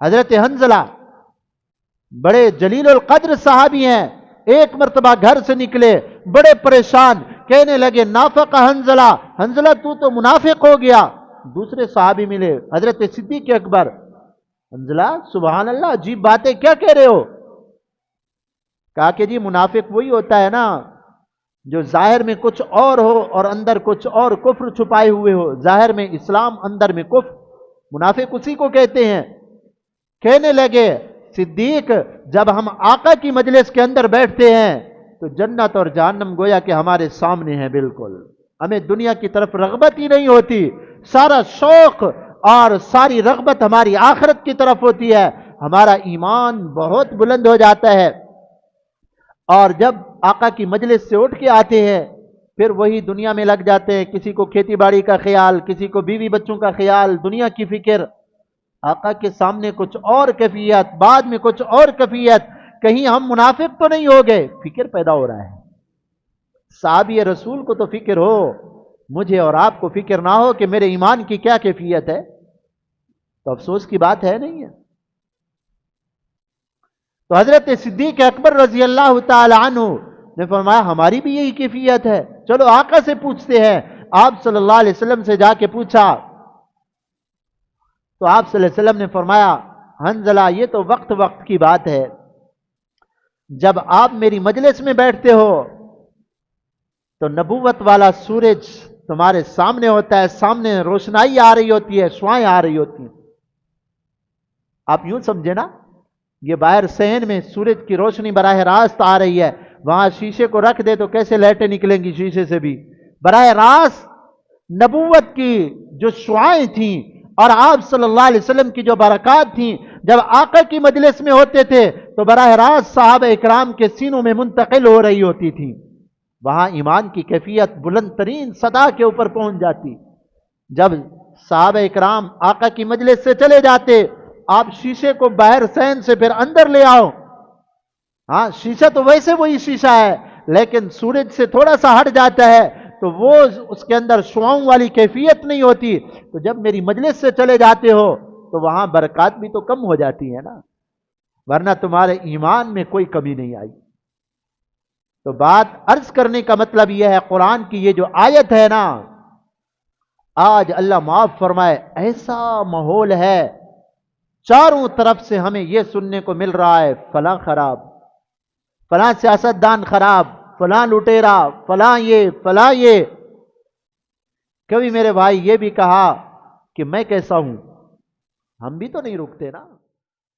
حضرت حنظلہ بڑے جلیل القدر صحابی ہیں، ایک مرتبہ گھر سے نکلے بڑے پریشان، کہنے لگے نافق حنظلہ، حنظلہ تو منافق ہو گیا۔ دوسرے صحابی ملے حضرت صدیق اکبر، حنظلہ سبحان اللہ عجیب باتیں کیا کہہ رہے ہو؟ کہا کہ جی منافق وہی ہوتا ہے نا جو ظاہر میں کچھ اور ہو اور اندر کچھ اور کفر چھپائے ہوئے ہو، ظاہر میں اسلام اندر میں کفر، منافق اسی کو کہتے ہیں۔ کہنے لگے صدیق جب ہم آقا کی مجلس کے اندر بیٹھتے ہیں تو جنت اور جہنم گویا کہ ہمارے سامنے ہیں، بالکل ہمیں دنیا کی طرف رغبت ہی نہیں ہوتی، سارا شوق اور ساری رغبت ہماری آخرت کی طرف ہوتی ہے، ہمارا ایمان بہت بلند ہو جاتا ہے، اور جب آقا کی مجلس سے اٹھ کے آتے ہیں پھر وہی دنیا میں لگ جاتے ہیں، کسی کو کھیتی باڑی کا خیال، کسی کو بیوی بچوں کا خیال، دنیا کی فکر۔ آقا کے سامنے کچھ اور کیفیت، بعد میں کچھ اور کیفیت، کہیں ہم منافق تو نہیں ہو گئے، فکر پیدا ہو رہا ہے۔ صحابی رسول کو تو فکر ہو، مجھے اور آپ کو فکر نہ ہو کہ میرے ایمان کی کیا کیفیت ہے، تو افسوس کی بات ہے نہیں ہے۔ تو حضرت صدیق اکبر رضی اللہ تعالی عنہ نے فرمایا ہماری بھی یہی کیفیت ہے، چلو آقا سے پوچھتے ہیں۔ آپ صلی اللہ علیہ وسلم سے جا کے پوچھا تو آپ صلی اللہ علیہ وسلم نے فرمایا حنظلہ یہ تو وقت وقت کی بات ہے، جب آپ میری مجلس میں بیٹھتے ہو تو نبوت والا سورج تمہارے سامنے ہوتا ہے، سامنے روشنائی آ رہی ہوتی ہے، شعائیں آ رہی ہوتی ہیں۔ آپ یوں سمجھے نا، یہ باہر صحن میں سورج کی روشنی براہ راست آ رہی ہے، وہاں شیشے کو رکھ دے تو کیسے لائٹیں نکلیں گی شیشے سے بھی، براہ راست نبوت کی جو شعائیں تھیں اور آپ صلی اللہ علیہ وسلم کی جو برکات تھیں جب آقا کی مجلس میں ہوتے تھے تو براہ راست صحابہ اکرام کے سینوں میں منتقل ہو رہی ہوتی تھی، وہاں ایمان کی کیفیت بلند ترین سطح کے اوپر پہنچ جاتی۔ جب صحابہ اکرام آقا کی مجلس سے چلے جاتے، آپ شیشے کو باہر صحن سے پھر اندر لے آؤ، ہاں شیشہ تو ویسے وہی شیشہ ہے لیکن سورج سے تھوڑا سا ہٹ جاتا ہے تو وہ اس کے اندر شعاؤں والی کیفیت نہیں ہوتی۔ تو جب میری مجلس سے چلے جاتے ہو تو وہاں برکات بھی تو کم ہو جاتی ہے نا، ورنہ تمہارے ایمان میں کوئی کمی نہیں آئی۔ تو بات عرض کرنے کا مطلب یہ ہے، قرآن کی یہ جو آیت ہے نا، آج اللہ معاف فرمائے ایسا ماحول ہے، چاروں طرف سے ہمیں یہ سننے کو مل رہا ہے فلاں خراب، فلاں سیاستدان خراب، فلاں لٹیرا، فلاں یہ فلاں یہ۔ کبھی میرے بھائی یہ بھی کہا کہ میں کیسا ہوں، ہم بھی تو نہیں رکتے نا۔